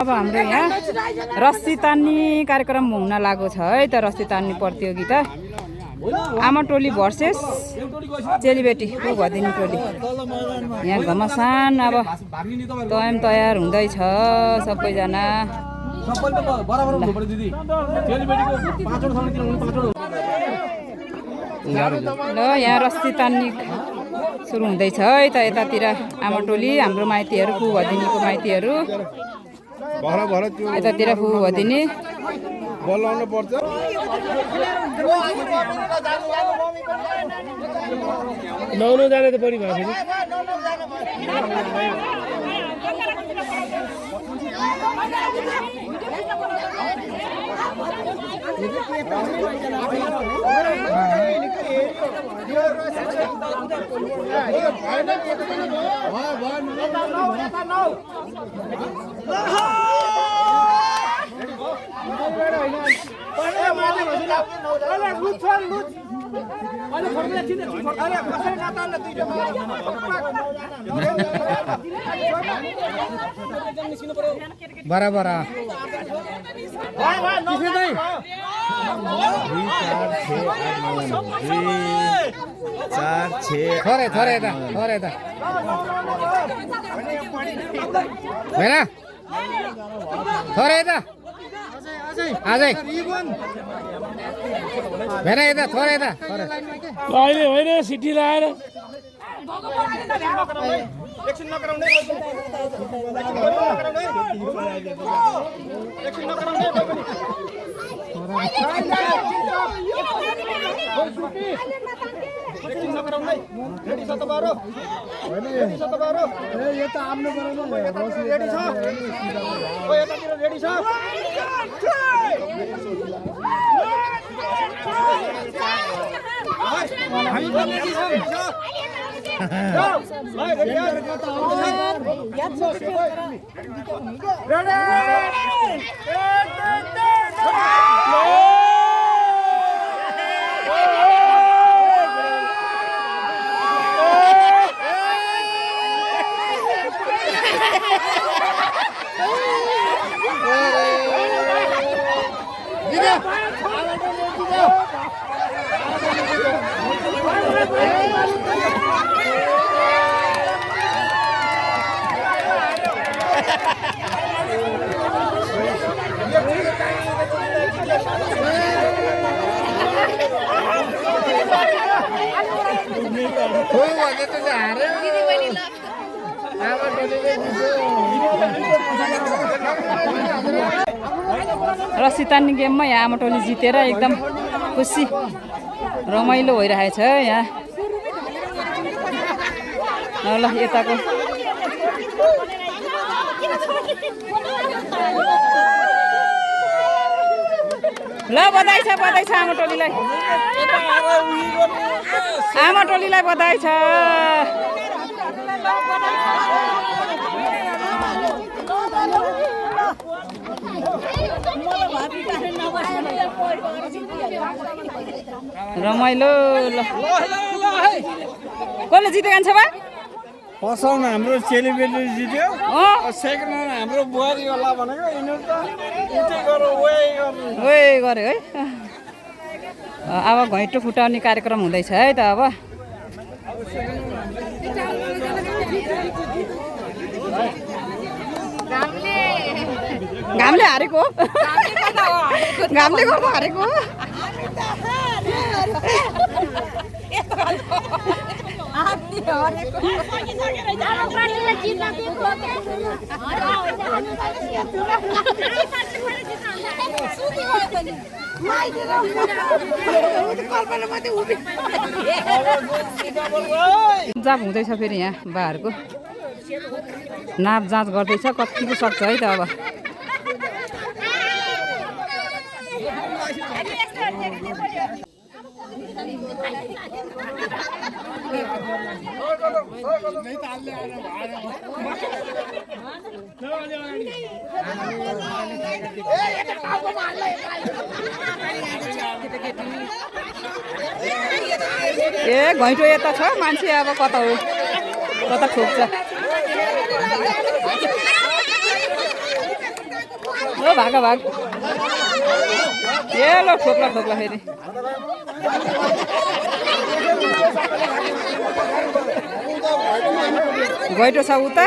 अब हाम्रो यहाँ रस्सी तान्ने कार्यक्रम हुन लागेको छ है त। रस्सी तान्ने प्रतियोगिता आमा टोली भर्सेस चेलीबेटी भदिनी टोली। यहाँ घमासान अब तयाम तयार हुँदैछ सबैजना। ल यहाँ रस्सी तान्ने सुरु हुँदैछ है त। यतातिर आमा टोली हाम्रो माइतीहरू भदिनीको माइतीहरू, यतातिर भदिनी बोलाउनु पर्छ। नौनो जाने त बढी भयो फेरि। बराबर थोरै थोरै यता थोरै यता होइन थोरै यता अझै भेन यता थोरै यता अहिले होइन सिटी लगाएर एकछिन नगराउने रेडी छ तपाईहरु रेडी छ तपाईहरु ए यो त आम्नु पर्यो नि रेडी छ ओ यतातिर रेडी छ हामी पनि रेडी छौं रस्सी तान्ने गेममा यहाँ आमा टोली जितेर एकदम खुसी रमाइलो भइरहेछ यहाँ। ल यताको ल बधाई छ आमा टोलीलाई, आमा टोलीलाई बधाई छ। रमाइलो। ल कसले जितेको छ बा? फर्स्ट हाम्रो चेलीबेटी जित्यो, सेकेन्ड हाम्रो बुहारी होला भनेको यिनीहरु त उठे गरे ओए गरे है। अब घैँटो फुटाउने कार्यक्रम हुँदैछ है त। अब घामले हारेको, घामले गर्दा हारेको। जाँच हुँदैछ फेरि यहाँ बाहरूको नाप जाँच गर्दैछ कतिको सक्छ है त। अब ए घैँटो यता छ मान्छे अब कता हो कता ठोक्छ। ल भाग भाग ए ल ठोक्ला ठोक्ला फेरि गइटो छ उता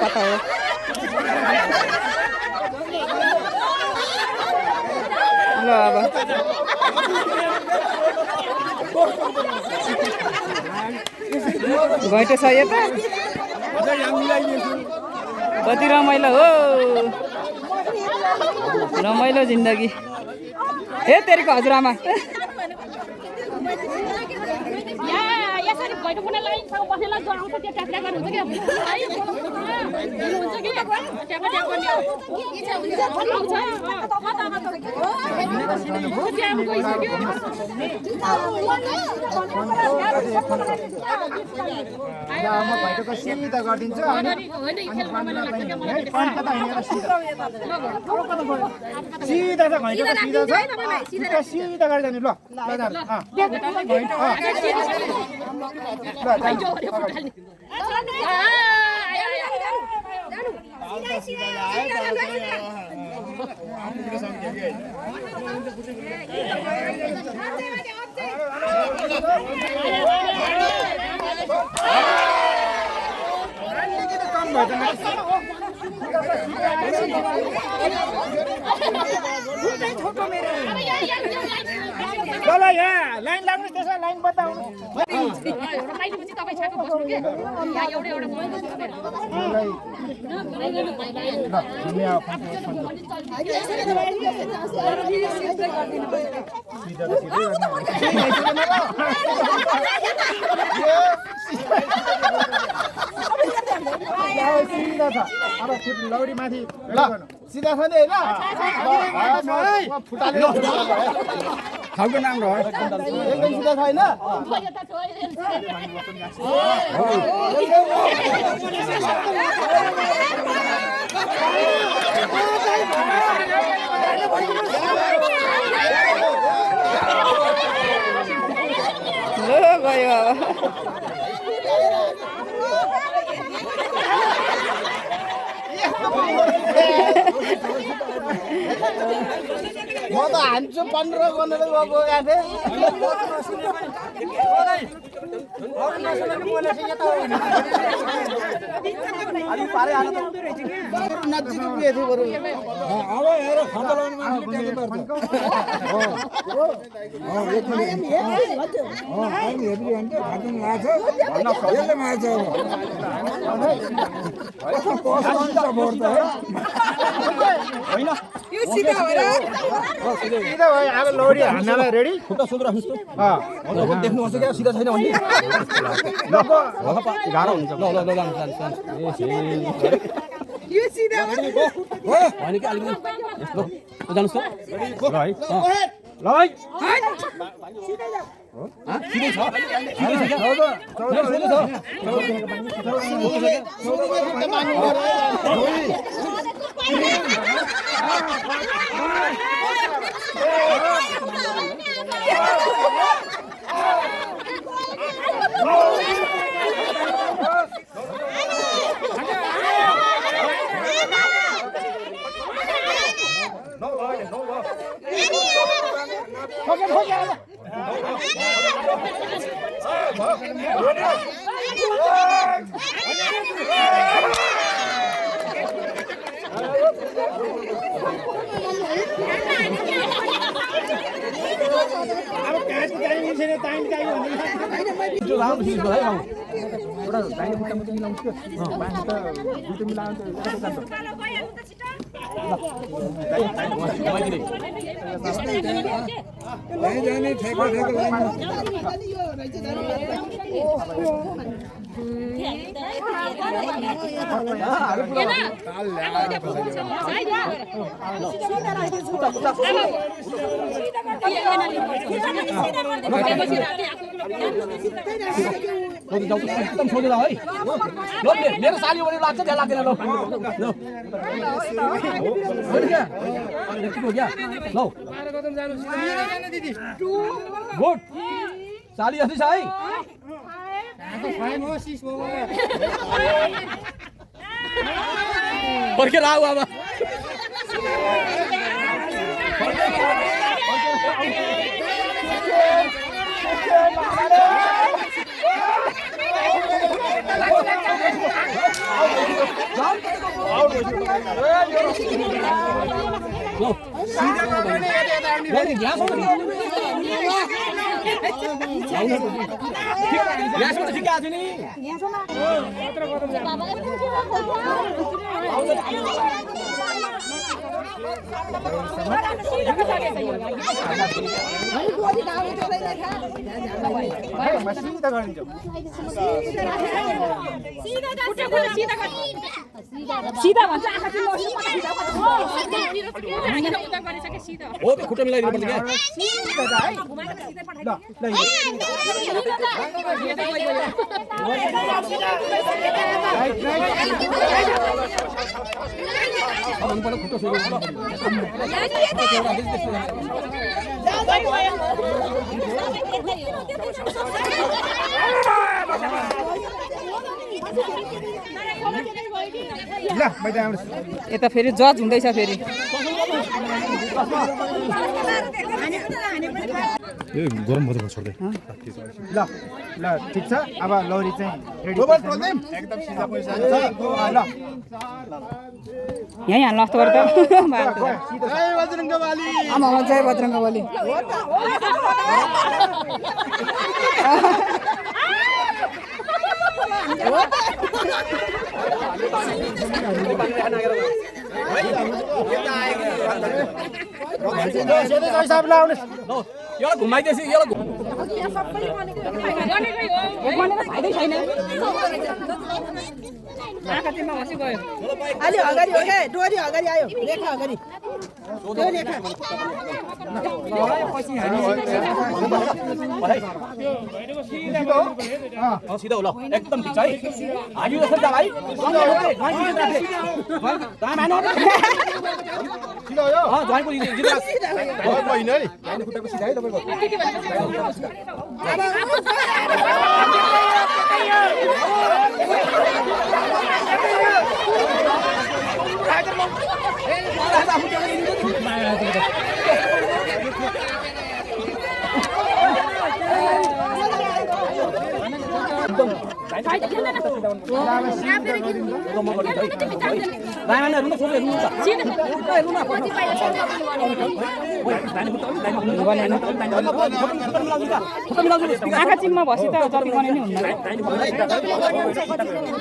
कता हो ल अब घैँटो छ यता कति रमाइलो हो रमाइलो जिन्दगी हे तेरीको हजुरआमा सिधा गरिदिन्छ सिधा छ घैँटो सिधा सिधा गरिदिनु ल यहाँ लाइन लाग्नु त्यसो लाइन बताउनु सिधा छ अब लौडी माथि सिधा छ नि खालको नाम रह्यो एकदम सिधा छैन ल गयो म त हान्छु 15 भनेर गएको याथे नजिक पुगेको थियो बरु अब हेर खन्त लाउने मान्छे टेके पर्छ हेर्नु भने खानु लाग्छ भन्न सबैले मार्छ होइन यो सिधा हो र सिधा भयो अब लौडी हान्नलाई रेडी खुट्टा सोध राख्नुस् त देख्नुहुन्छ क्या सिधा छैन भन्ने ल गाह्रो हुन्छ ल ल ल यो सिधा हो होइन कि अलिकति ल जानुस् त ल है ल है सिधै जाऊ सिधै छ जाऊ एकदम सोझो जाऊ है ल मेरो साली भने लाग्छ त्यहाँ लाग्दैन ल ल हो क्या यतिको क्या ल गुड साली अस्ति छ है फर्केर आऊ अब सीधा भन्छ आँखा हो त्यो खुट्टा मिलाइदिनु पर्छ क्या यता फेरि जज हुँदैछ फेरि गरम भयो छोड्दै ल ल ठीक छ अब लौरी चाहिँ रेडी एकदम सिधा पैसा ल यही हाल्नु जस्तो गरेर जय बजरङ्गबली आमा जय बजरङ्गबली यो घुमाइदिएछ यो फाइदै छैन आँखा तिम्रो बसी गयो अलि अगाडि हो क्या डोरी अगाडि आयो लेखा अगाडि त्यो लेखा सिधा हो ल एकदम ठिक छ है हामी जस्तो जा भाइ सिधा हो ज्वाइनको जित्रा होइन है लाइनको खुट्टाको सिधा है तपाईको आँखा चिम्मा भसी त जति गर्ने नि हुन्न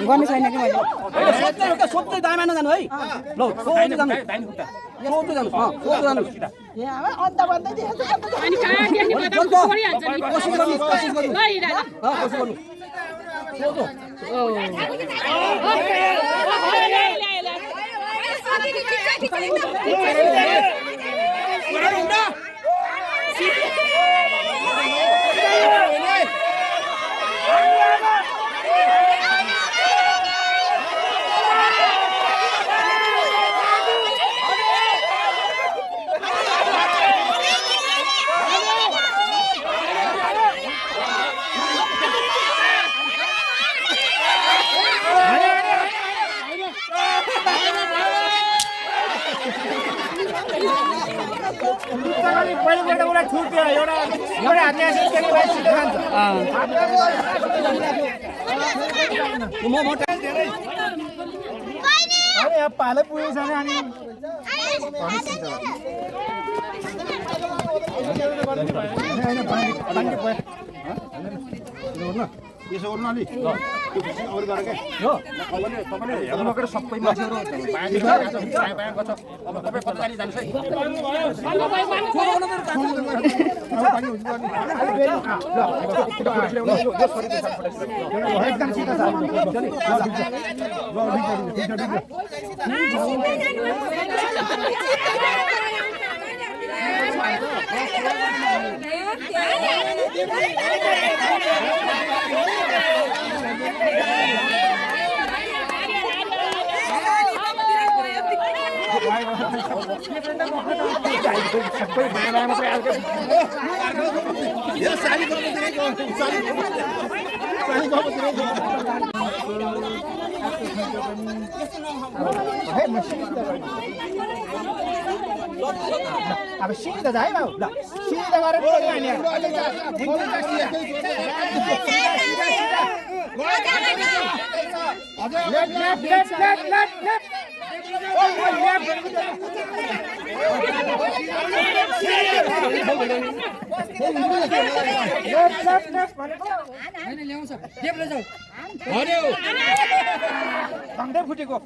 गर्ने छैन कि मैले सोध्दै दाइमा नजानु है ल सोध्दै जानु सोध्दै जानु सोध्दै जानु अन्त भन्दै देखेको कोसिस गर्नु कोसिस गर्नु कोसिस गर्नु सोध्नु पालै पुगेछ अनि यसो गर्नु अलि अरू गरेर के हो तपाईँले हेर्नुभएको सबै मान्छेहरू अब तपाईँ कताली जानुहोस् है एकदम सिधा छ अब सिधा जा है बाबु ल सिधा गरेर टोली हान्ने फुटेको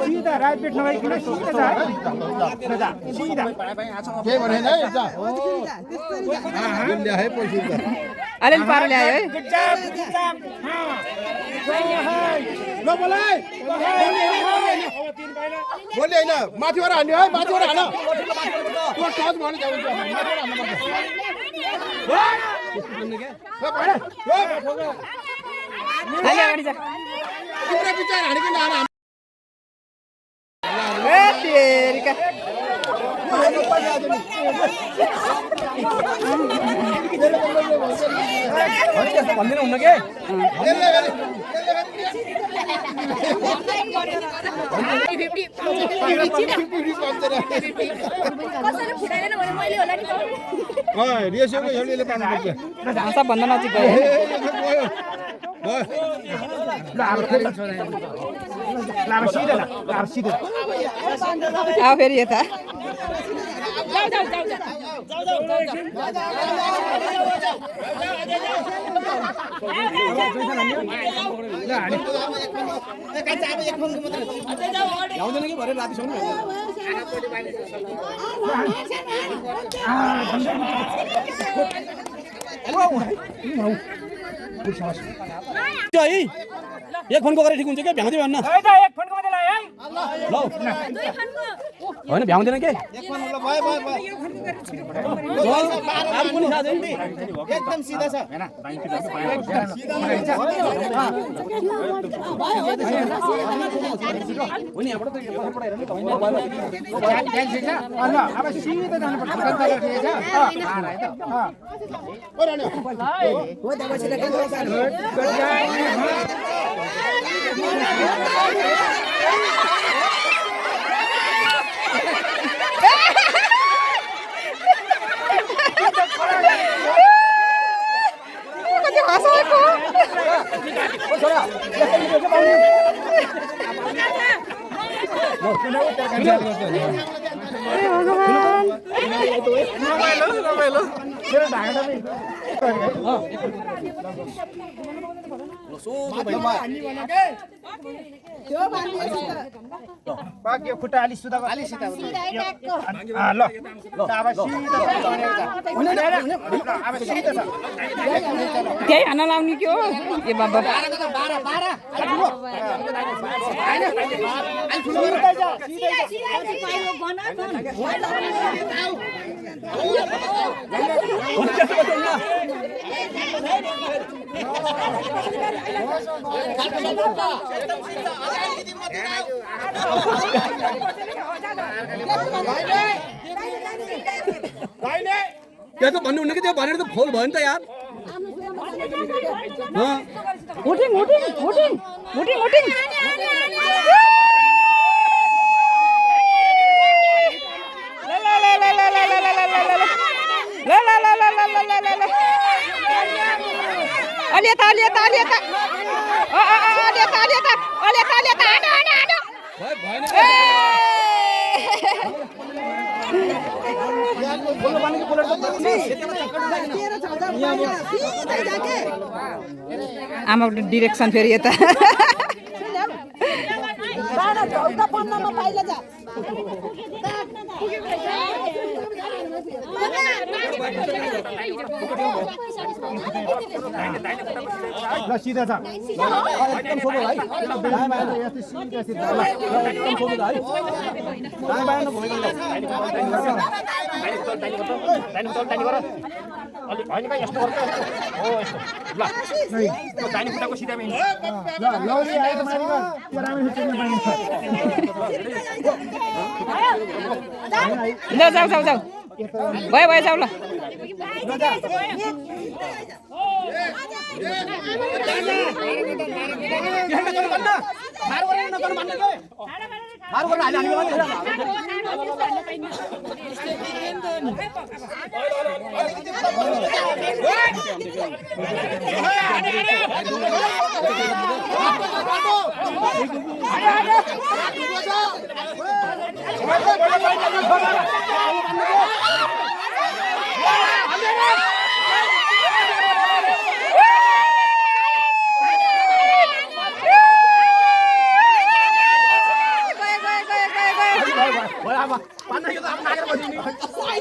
सीधा राइट नभइकन सीधा जा सीधा के भने है ल्याए पैसा अलिअलि पारो ल्यायो है ल बोलाइ बोले हैन माथिबाट हान्ने है माथिबाट हान त्यो टच भने जान्छ माथिबाट हान्नु पर्छ अगाडि जा पुरा विचार हानेको नारा ए तेरिका भन्दैन हुन्न के झाँसा भन्दा नजिक गयो अब फेरि यता ल्याउँदैन कि भरे रातिसम्म एक फोनको गरेर ठिक हुन्छ क्या भ्याउँदै भन्न ल होइन भ्याउँदैन के एकदम सिधा छ अब सिधा बाकी खुट्टा अलि सुधा अलि सिधा ल अब सिधा त्यही हाना लाउने के हो ए बाबा त्यो त भन्नु हुन्न कि त्यो भनेर त फोल भयो नि त यार हुटिङ हुटिङ हुटिङ हुटिङ हुटिङ अलियता अलियता अलियता अलियता अलियता अलियता अलियता हानो हानो हानो आमाको डिरेक्सन फेरि यता ल सिधा छ एकदम सोधो है दायाँ बायाँ यस्तै सिधा सिधा ल एकदम सोधो है दायाँ बायाँ नभएको लौरी आएको माथि त्यो राम्ररी टेक्न पाइन्छ जाऊ जाऊ जाऊ भयो भयो जाऊ ल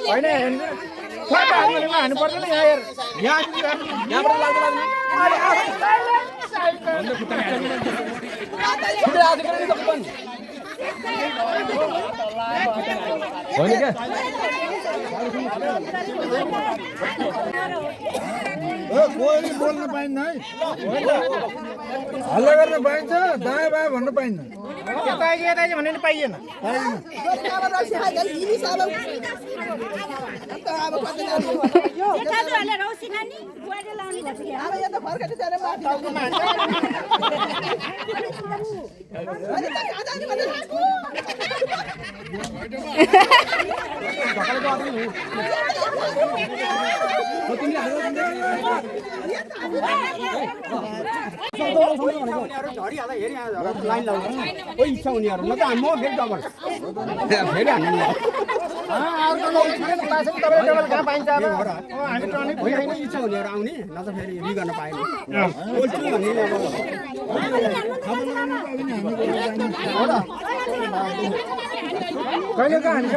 होइन हान्नु पर्दैन यहाँबाट लाग्दैन होइन क्या कोही बोल्न पाइन्न है हल्ला गर्न पाइन्छ दायाँ बायाँ भन्न पाइन्न यता यता भन्ने नि पाइएन इच्छा हुनेहरू न त म फेरि डबल फेरि हान्नु कहाँ पाइन्छ हामी इच्छा हुनेहरू आउने न त फेरि रि गर्न पाएन कहिले कहाँ हान्छ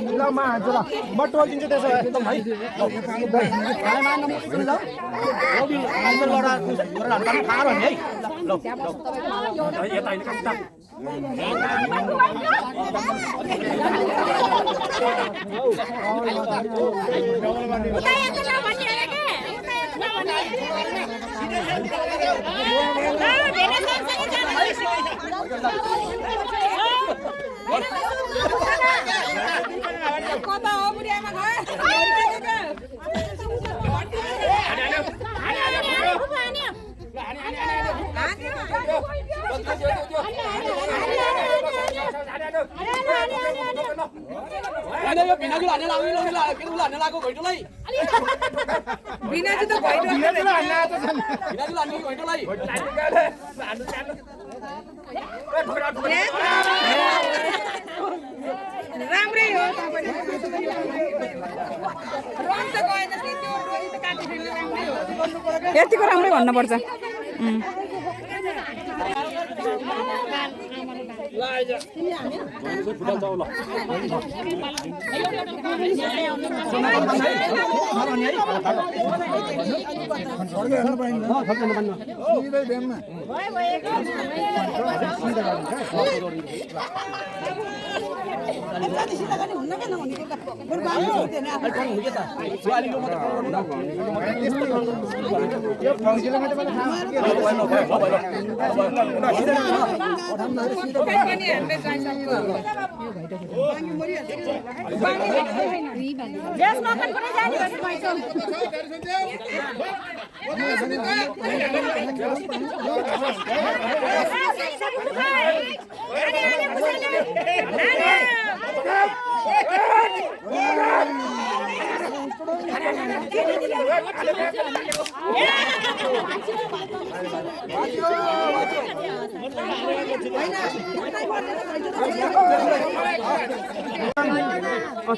ल म हान्छु ल म टोकिन्छु त्यसो भए एकदम है कता हो बुढियामा गयो बिनाजु त राम्रै हो यतिको राम्रै भन्नुपर्छ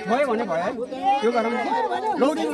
भयो भने भयो है त्यो गरौँ लौडी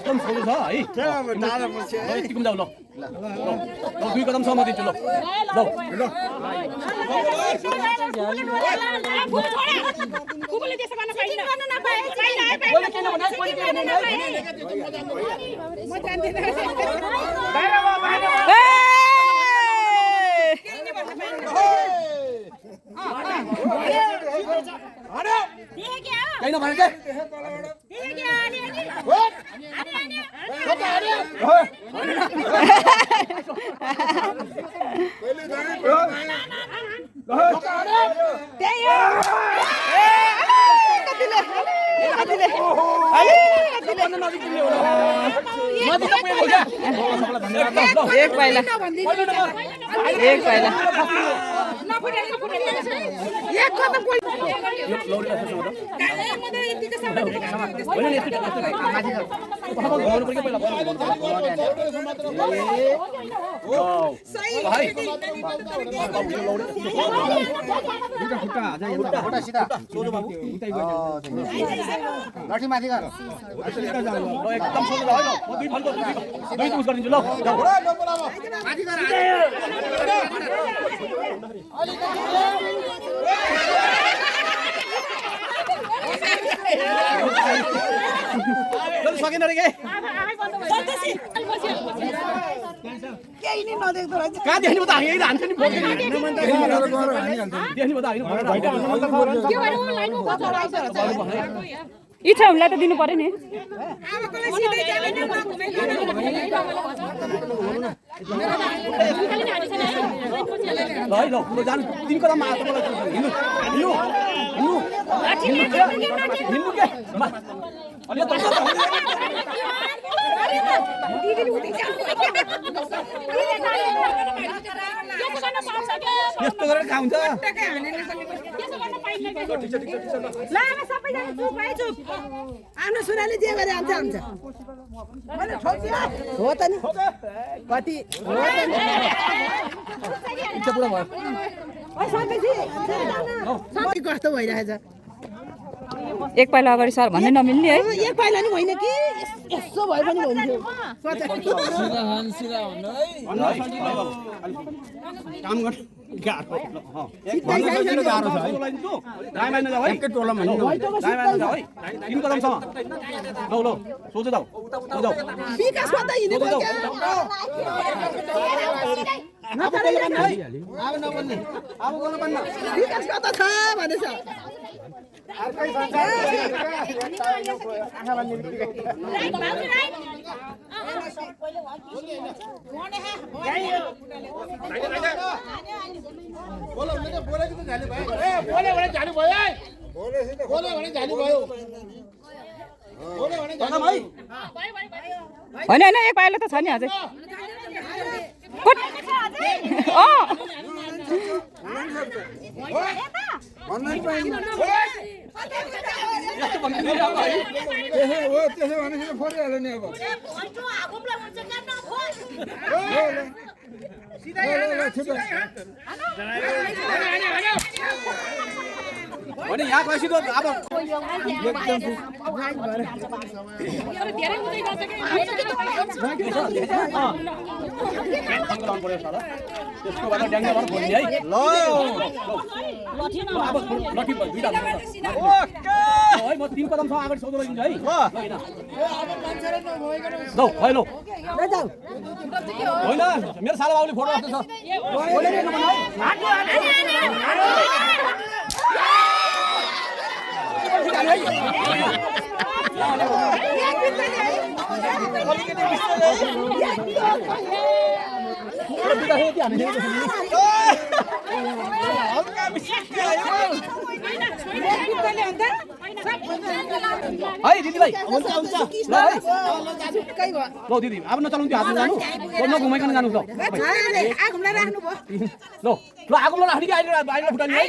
एकदम सजिलो छ है यतिको जाऊ ल ल 2 कदम सम्म दिन्छु ल ल कुकुरले त्यसो गर्न पाइन्न म कैन भने के एक पाइला लाठी माथि गर एकदम सजिलो है ल म 2 फन्को 2 पुस गरिदिन्छु ल माथि गर जल्दी सकेन रे के केही नि नदेख्दो रहेछ कहाँ देख्नु त यही हान्छ नि बोल्दैन देख्नु त होइन इच्छा हुनलाई त दिनु पर्यो नि ल है ल ल जानु 3 कदम मात्र मलाई हिँड्नु हिँड्नु हिँड्नु हिँड्नु के अलि त यस्तो गरेर कहाँ हुन्छ आफ्नो सुनाले जे गरे आउँछ आउँछ हो त नि कति हो त नि इच्छा पुरा भयो कस्तो भइरहेछ एक पाइला अगाडि सर भन्दै नमिल्ने है एक पाइला नि होइन कि यसो भए पनि हुन्थ्यो काम गर्नु गाह्रो गाह्रो छ है दाइमा नजाऊ है एकै टोलमा दाइमा नजाऊ है 3 कदमसम्म लौ लौ सोझो जाऊ जाऊ विकास गर्दै हिँडेको अब नबन्ने अब गर्न पान्न विकास गर्दा छ भनेछ अर्कै संसार आँखा बान्ने होइन होइन एक पाइला त छ नि अझै त्यसो भनेपछि फरिहाल्यो नि अब भने यहाँ गएपछि त अब त्यसको बाद ड्याङ्गा भएर बोल्ने है ल अब लठी दुईटा ओके है म 3 कदमसम्म अगाडि सोध्दै दिन्छु है ल लौ है लौ होइन मेरो साला बाबुले फोटो राख्छ है दिदीभाइ हुन्छ हुन्छ ल है ल दिदी अब नचलाउनु त्यो हातमा जानु नघुमाइकन जानु ल ल ल आगो ल राख्ने कि अहिले फुटाउने है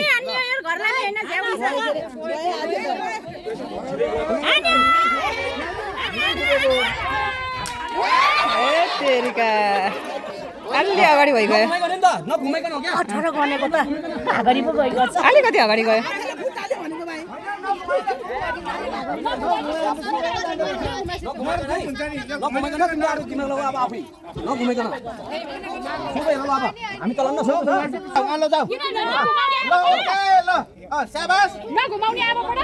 तेरिका अलि अगाडि भइगयो नघुमाइकन हो क्या 18 गनेको त अगाडि पो गएको छ अलिकति अगाडि गयो नघुमाइकन तिमीहरू किन ल अब आफै नघुमाइकन सबै हेर ल अब हामी चलाउन सक्छौँ ल जाऊ ल ओके ल शाबास नघुमाउने अब बडा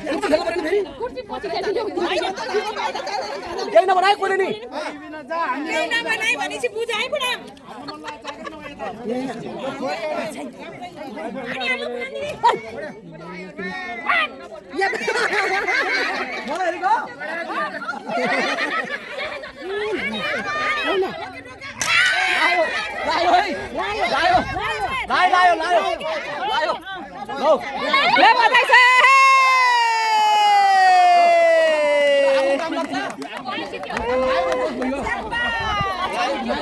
खेल्नु परेन फेरि कुर्सी पछि खेल्नु केही नबनाए कोले नि केही नबनाइ भनेपछि बुझाइ बुढा मलाई हेरेको लायो है लायो लायो लायो लायो लो ले बधाई छ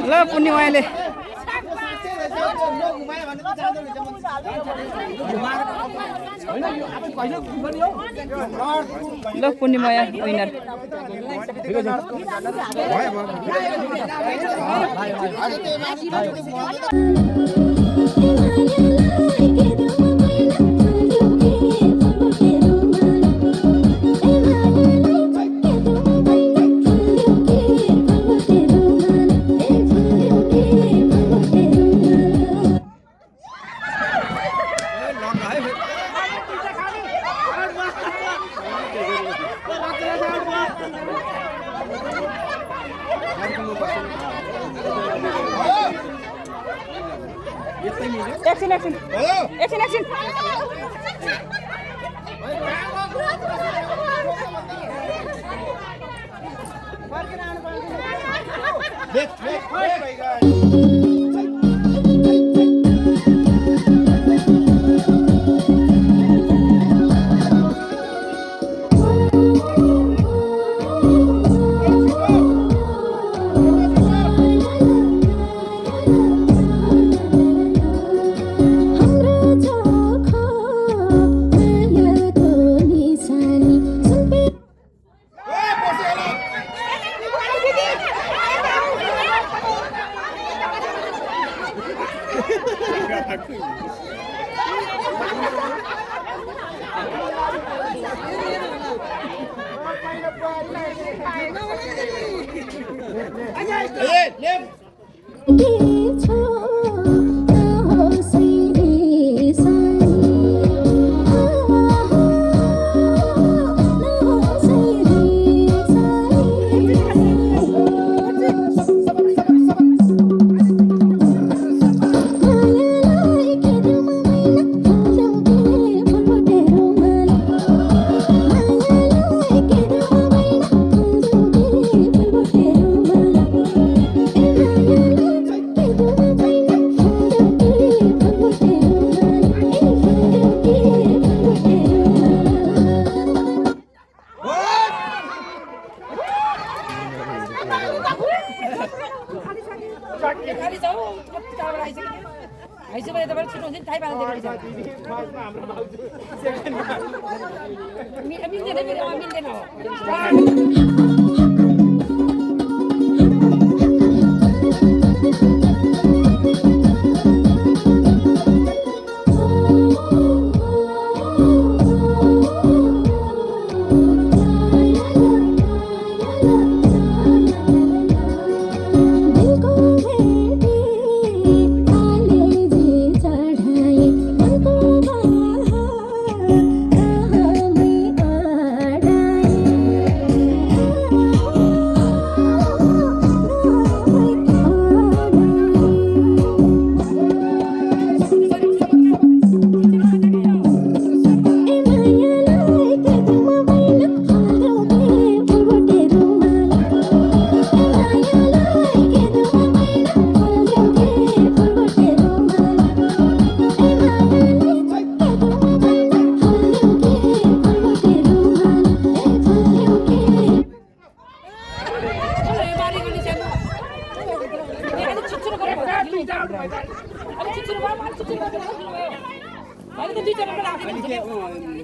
ल पुण्यमायाले ल पुण्यमाया winner Action, action. Action, action.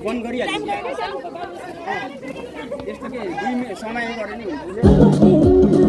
बन्द गरिहाल्छ यस्तो के 2 मिनेट समय गरे नि हुन्छ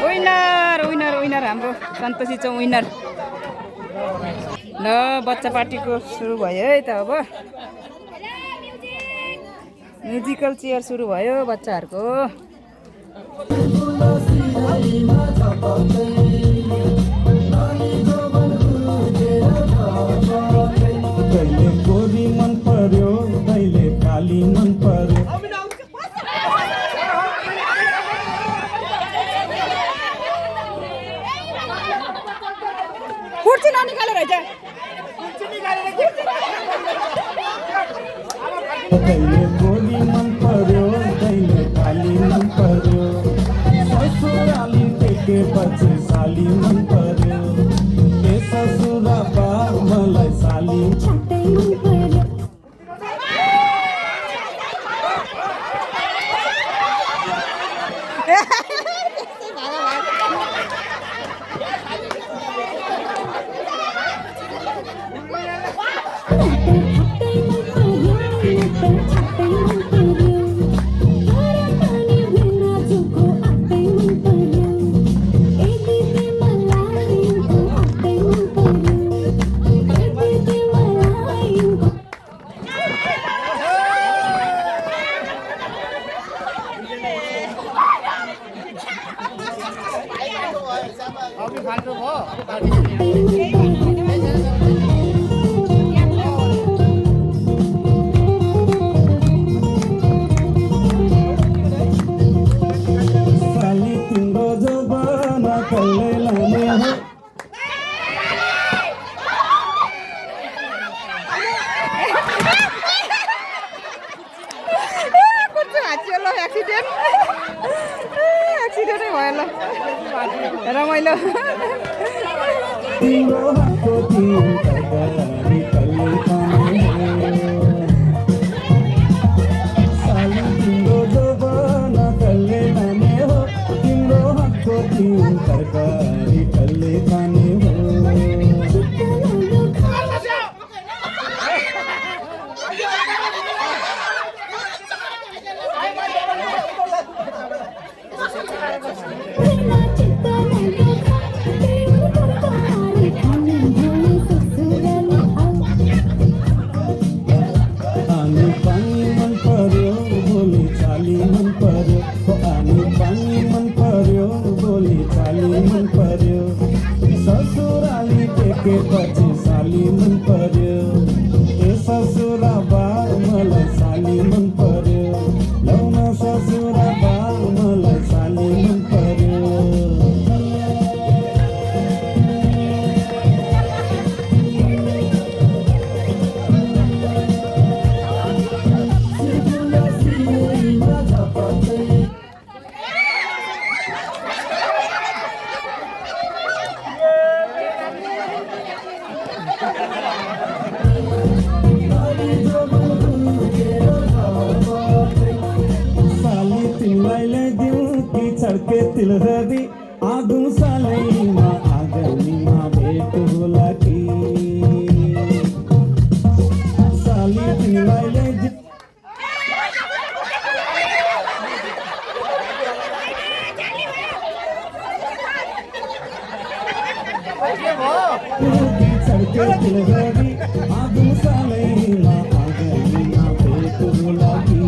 विनर विनर विनर हाम्रो सन्तोषी चौ विनर। ल बच्चा पार्टीको सुरु भयो है त अब म्युजिकल चेयर सुरु भयो बच्चाहरूको। कहिले गोरी मन पर्यो कहिले काली मन पर्यो कुर्सी ननिकालेर है कहिले गोरी मन पर्यो कहिले काली मन पर्यो ससुराली टेकेपछि साली मन पर्यो ए ससुरा बा मलाई साली छाटै मन पर्यो। साली तिम्रो जबाना कल्लै लाने हो एक्सिडेन्टै भयो ल रमाइलो। तिम्रो हातको तिन तरकारी कल्लै खाने हो साली तिम्रो जबाना कल्लै लाने हो तिम्रो हातको तिन तरकारी कल्लै खाने हो आनी पानी मन पर्यो बोली चाली मन पर्यो आनी पानी मन पर्यो बोली चाली मन पर्यो ससुराली टेकेपछि साली मन पर्यो ए ससुरा बा मलाई साली मन पर्यो लौन ससुरा बा मलाई साली मन पर्यो साली तिमीलाई ल्याइदिउँ कि छड्के तिलहरी आगो सालैमा आगनीमा भेट होला कि साली तिमीलाई ल्याइदिउँ कि छड्के तिलहरी आगो सालैमा आगनीमा भेट होला कि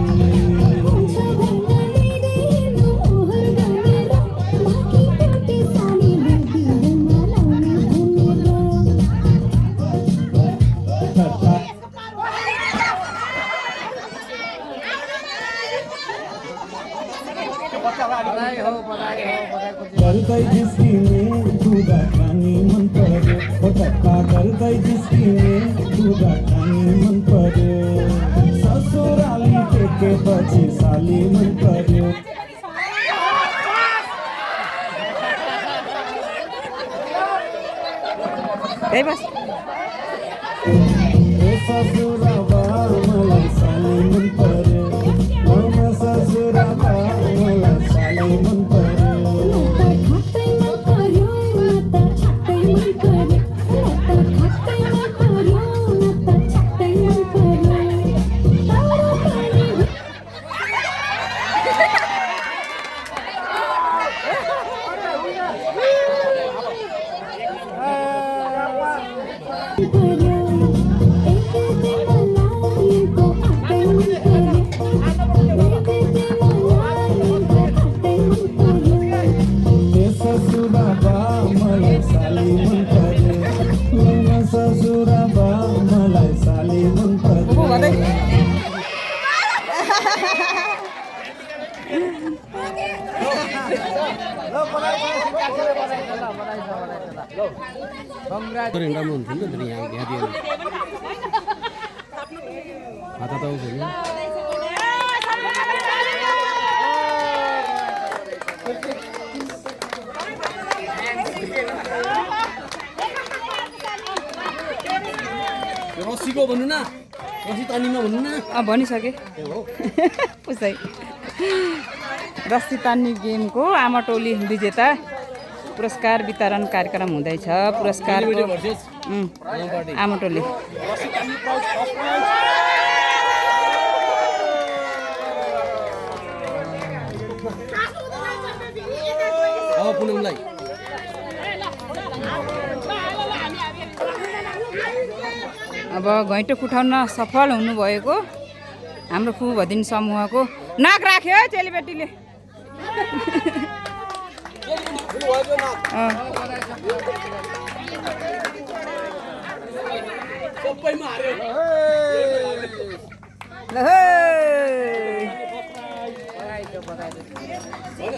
गर्दै जिस्किने कुराकानी मन पर्यो ठट्टा गर्दै जिस्किने कुराकानी मन पर्यो ससुराली टेकेपछि साली मन पर्यो त्यही बस ए ससुरा बा मलाई साली मन पर्यो म ससुरा बा मलाई साली मन पर्यो Thank you. बधाई रस्सीको भन्नु न रस्सी तान्नेमा भन्नु न भनिसकेँ पुछै रस्सी तान्ने गेमको आमा टोली विजेता पुरस्कार वितरण कार्यक्रम हुँदैछ पुरस्कारको आमा टोली पुनमलाई अब घैँटो कुठाउन सफल हुनुभएको हाम्रो फुभदिन समूहको नाक राख्यो है चेलीबेटीले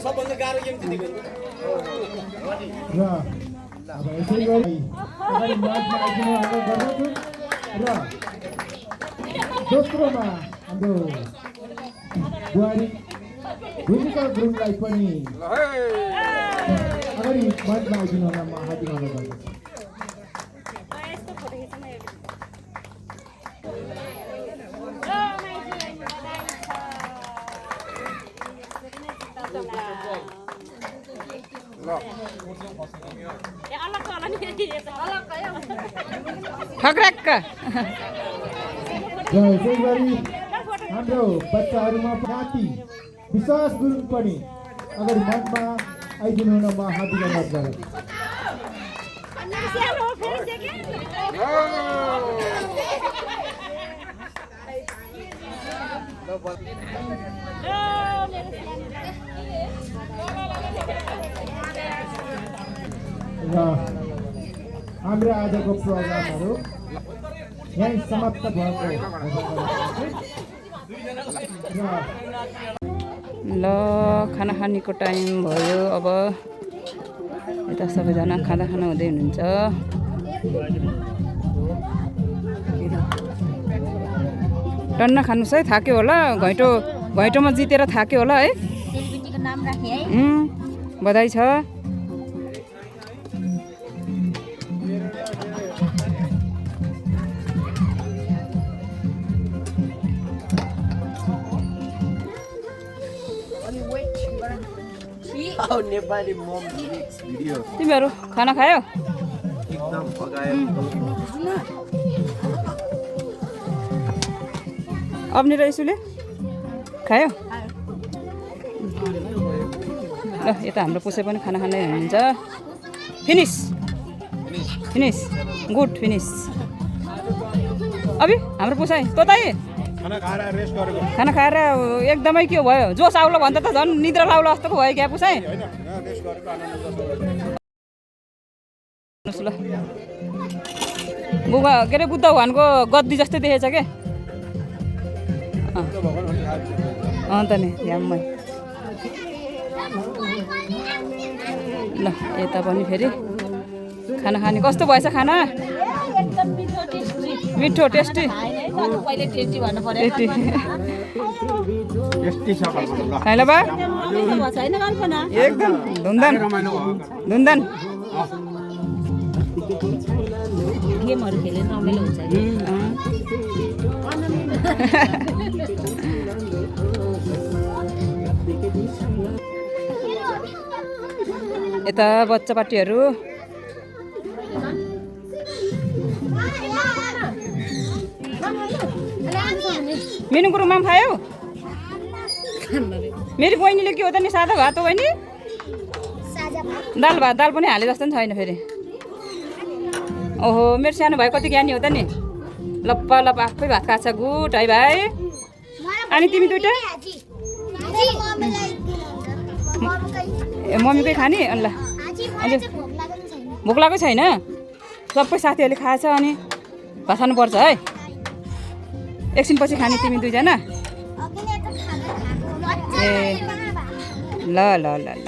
सबभन्दा गाह्रो गेम जितेको र अब यसै गरी अगाडि म्याचमा आइदिनु आग्रह गर्दछु र दोस्रोमा हाम्रो बुहारी भूमिका गुरुङलाई पनि अगाडि म्याचमा आइदिनु म हार्दिक अनुरोध गर्दछु ठक्रक्क र यसै गरी हाम्रो बच्चाहरूमा नाति विश्वास गुरुङ पनि अगाडि मञ्चमा आइदिनु हुन म हार्दिक अनुरोध गर्दछु र हाम्रो आजको प्रोग्रामहरू यहीँ समाप्त भएको ल खाना खानेको टाइम भयो अब यता सबैजना खाना हुँदै हुनुहुन्छ टन्न खानुहोस् है थाक्यो होला घैँटोमा जितेर थाक्यो होला है बधाई छ तिमीहरू खाना खायो अब्नी र यसुले खायो ल यता हाम्रो पुसे पनि खाना खाँदै हुनुहुन्छ फिनिस गुड फिनिस अबि हाम्रो पुसाइ तताई खाना खाएर एकदमै के भयो जोस आउलो भन्दा त झन् निद्रा लाउलो जस्तोको भयो क्या पुसाइ ल बुबा के अरे बुद्ध भगवानको गद्दी जस्तै देखेछ के अन्त नि ध्यानमै ल यता पनि फेरि खाना खाने कस्तो भएछ खाना मिठो टेस्टी खाइला बा एकदम धुन्दान गेमहरू खेलेर रमाइलो हुन्छ यता बच्चा पार्टीहरू मेनुको रुममा पनि खायो मेरो बहिनीले के हो त नि सादा भात हो बहिनी दाल पनि हाले जस्तो नि छैन फेरि ओहो मेरो सानो भाइ कति ज्ञानी हो त नि लप्पा आफै भात खान्छ गुड है भाइ अनि तिमी दुइटा ए मम्मीकै खाने ल अहिले भोक लागेको छैन सबै साथीहरूले खाएछ अनि भात खानुपर्छ है एकछिनपछि खाने तिमी दुईजना ए ल ल ल ल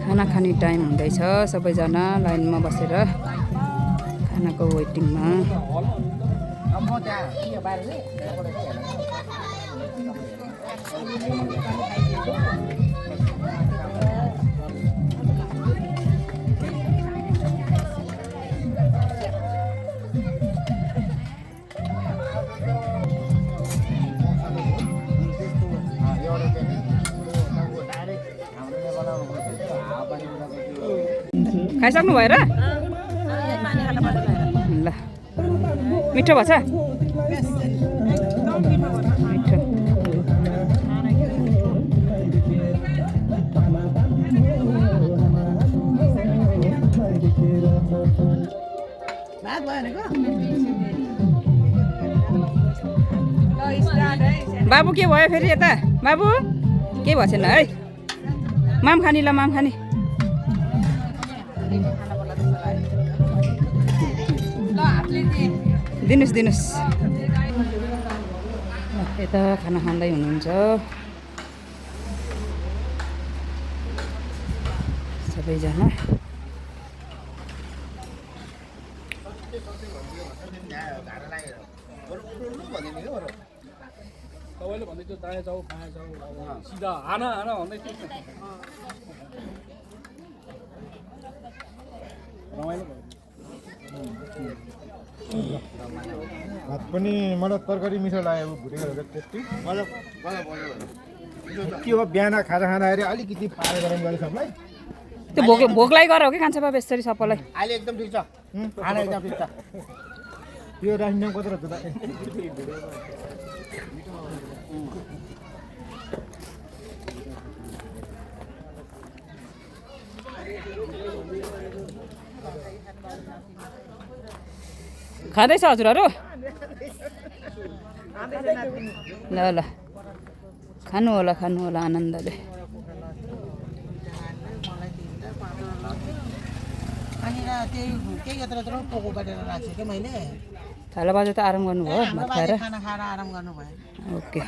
खाना खाने टाइम हुँदैछ सबैजना लाइनमा बसेर खानाको वेटिङमा खाइसक्नु भयो र ल मिठो भएछ मिठो बाबु के भयो फेरि यता बाबु के भएको छैन है माम खानी ल माम खानी दिनुहोस् यता खाना खाँदै हुनुहुन्छ सबैजना तपाईँले भन्दै थियो दायाँ जाऊ बायाँ जाऊ सिधा हाना हाना भन्दै थियो रमाइलो भात पनि मलाई तरकारी मिठो लाग्यो भुटेको त्यति के हो बिहान खाजा खाँदाखेरि अलिकति पार गरम गरेँ सबलाई त्यो भोकलाई गर हो कि खान्छ बाबा यसरी सबैलाई अहिले एकदम ठिक छ खाना एकदम ठिक छ यो रासिन कत्रो छ त खाँदैछ हजुरहरू ल ल खानु होला आनन्दले थाला बाजा त आराम गर्नुभयो भात खाएर ओके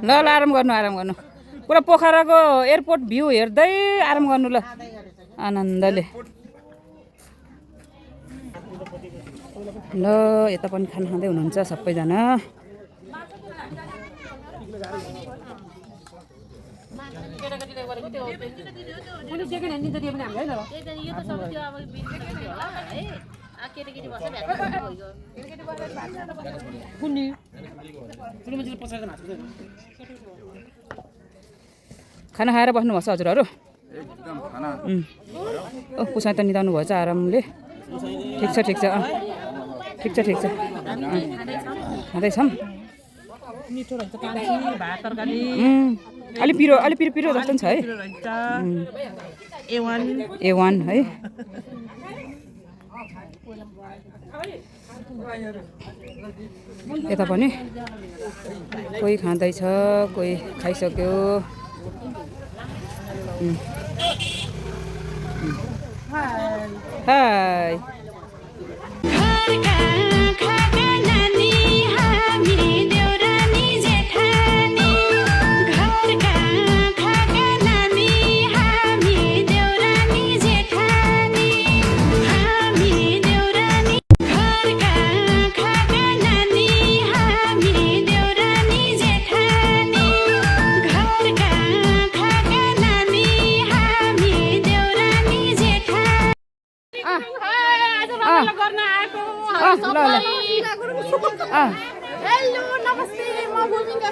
ल आराम गर्नु पुरा पोखराको एयरपोर्ट भ्यू हेर्दै आराम गर्नु ल आनन्दले ल यता पनि खाना खाँदै हुनुहुन्छ सबैजना खाना खाएर बस्नुभएको छ हजुरहरू पुसाइ त निदाउनु भएछ आरामले ठिक छ खाँदैछौँ अलि पिरो जस्तो छ है A1 है यता पनि कोही खाँदैछ कोही खाइसक्यो हाय हेलो नमस्ते म भूमिका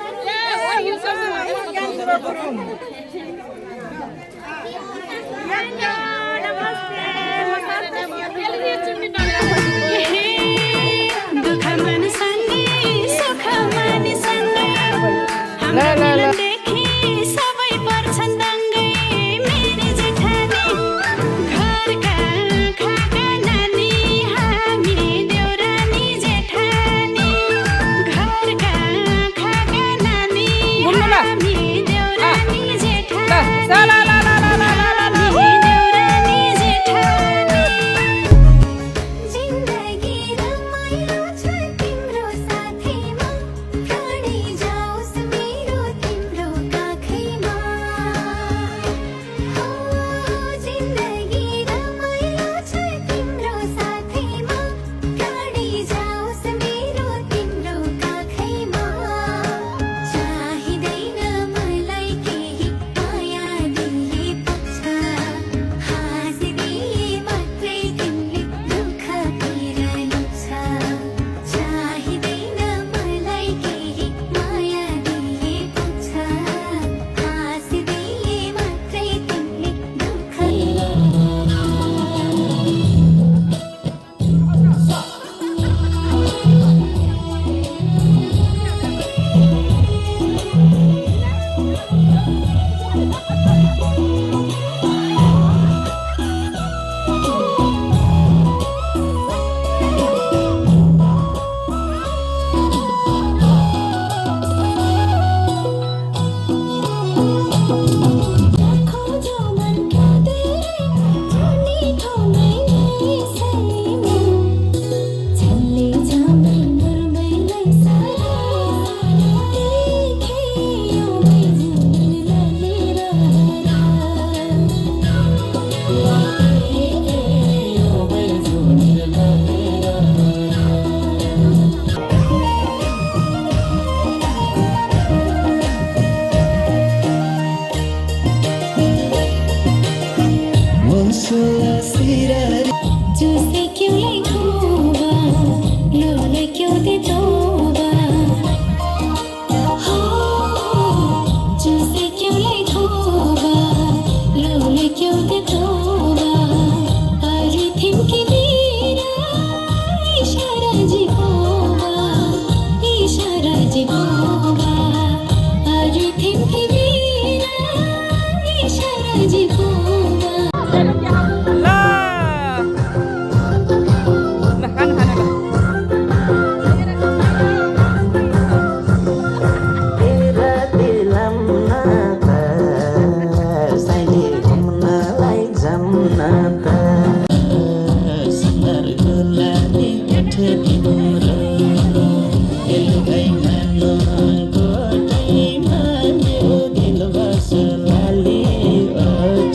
Lalle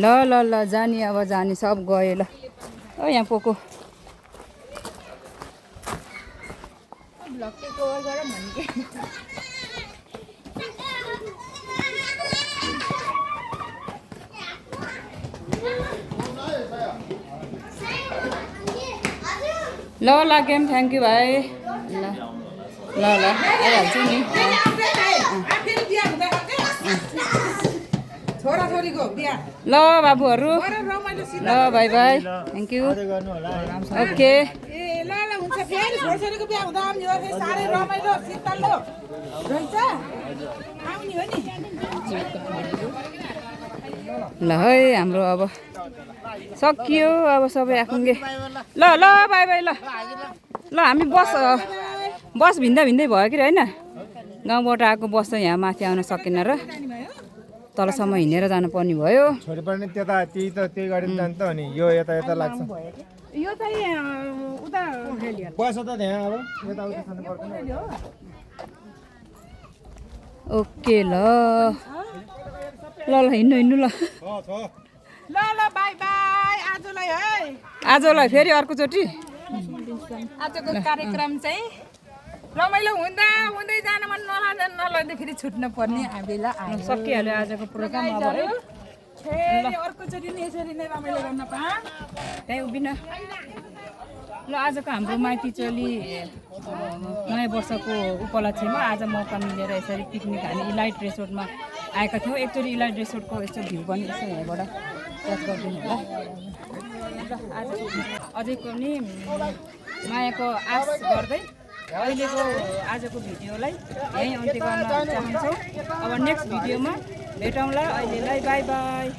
ल ल ल जाने अब जाने सब गयो ल ओ यहाँ पोको ल ल गेम थ्याङ्क यू भाइ ल ल ल आइहाल्छु नि छोराछोरीको बिहा ल बाबुहरू ल bye bye thank you okay ए ल ल हुन्छ फेरि छोराछोरीको बिहा हुँदा आउने हो फेरि साह्रै रमाइलो शीतलो रहेछ आउने हो नि ल है हाम्रो अब सकियो अब सबै आफूले ल ल बाई बाई ल ल हामी बस भिन्दै भिन्दै भयो कि होइन गाउँबाट आएको बस चाहिँ यहाँ माथि आउन सकेन र तलसम्म हिँडेर जानुपर्ने भयो छोरी पनि त्यता त्यही गाडी जान्छ त अनि यो यता यता लाग्छ यो चाहिँ उता पैसा त त्यहाँ अब यता उता खानु पर्दैन ओके ल ल ल हिँड्नु हिँड्नु ल ल ल बाई बाई आजलाई है आजलाई फेरि अर्कोचोटि आजको कार्यक्रम चाहिँ रमाइलो हुँदा हुँदै जान मन नलाग्दा फेरि छुट्न पर्ने बेला आयो सकिहाल्यो आजको प्रोग्राम अब है फेरि अर्कोचोटि नि यसरी नै रमाइलो गर्न पाऊँ त्यहीँ उभिन ल आजको हाम्रो माइती चोली नयाँ वर्षको उपलक्ष्यमा आज मौका मिलेर यसरी पिकनिक हामी इलाइट रिसोर्टमा आएका थियौँ एकचोटि इलाइट रिसोर्टको यस्तो भ्यू पनि यसो यहाँबाट याद गरिदिनु होला ल आज अझै पनि मायाको आश गर्दै अहिलेको आजको भिडियोलाई यहीँ अन्त्य गर्न चाहन्छौँ अब नेक्स्ट भिडियोमा भेटौँला अहिलेलाई बाई बाई